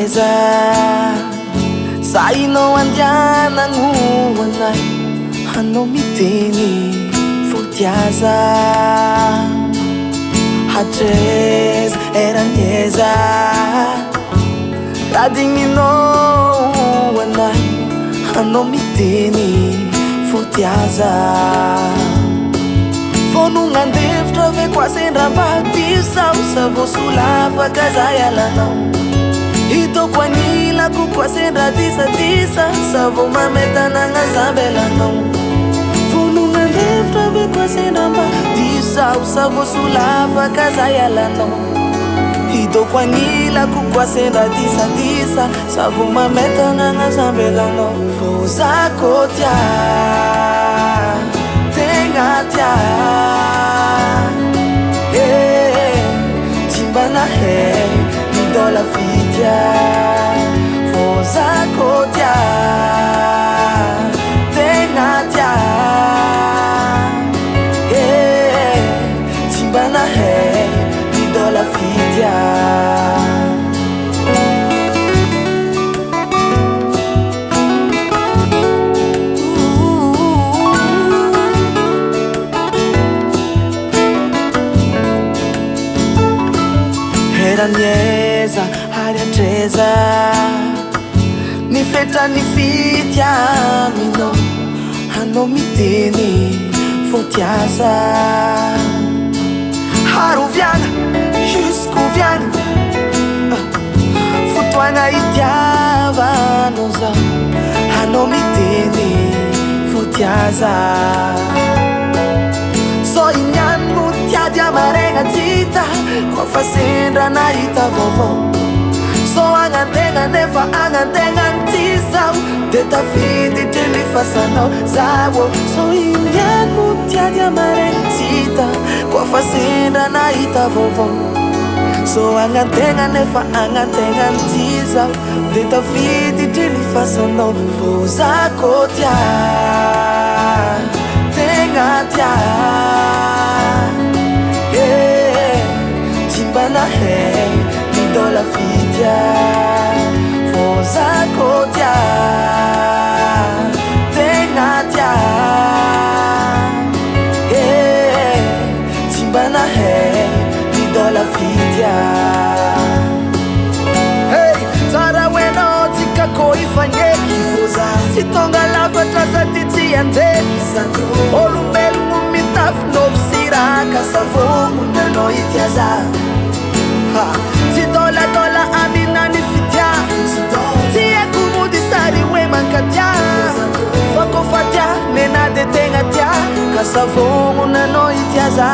teza sainao andianagnoanay hanao miteny fotiaza hatreza eranieza radigninao anay hanao miteny fotiaza fononandevitra ve koasendrambadisao savosolafaka zay alanao hitako anilako koasendradisadisa savo mametanagna zambelanao fononandevitra ve koasendrambadisao savosolafaka zay alanao hitako anilako koasendradisadisa savo mametanagna zambelanao fozako tia tengatia timbana midola fitia fozako tia tengatia timbana midola fitia nieza hariatreza nifetra nifitia minao hanao miteny fotiaza haroviana jusqu'au viana fotoagna itiavanao zao hanao miteny fotiaza so ignano tiady amaregna tita kofa sendra nahita vaovao so agnantegna nefa agnantegna ty zao de tafiditry ny fasanao zao so ignano tiady amaregna tita kofa sendra nahita vaovao so agnantegna nefa agnantegna ty zao de tafiditry ny fasanao fozako tia tegna tia timbana midola fitia fozako tia tegna tia timbana midola fitia tsara hoenao tsikako ifangeky foza tsy tonga lafatra sady tsy anjeky olombelogno mitafinao siraka savogno itiaza tsy dôladôla aminany fitia tsy haiko mody sary hoe mankatia fa kofa tia nena de tegna tia ka savogno nanao itiaza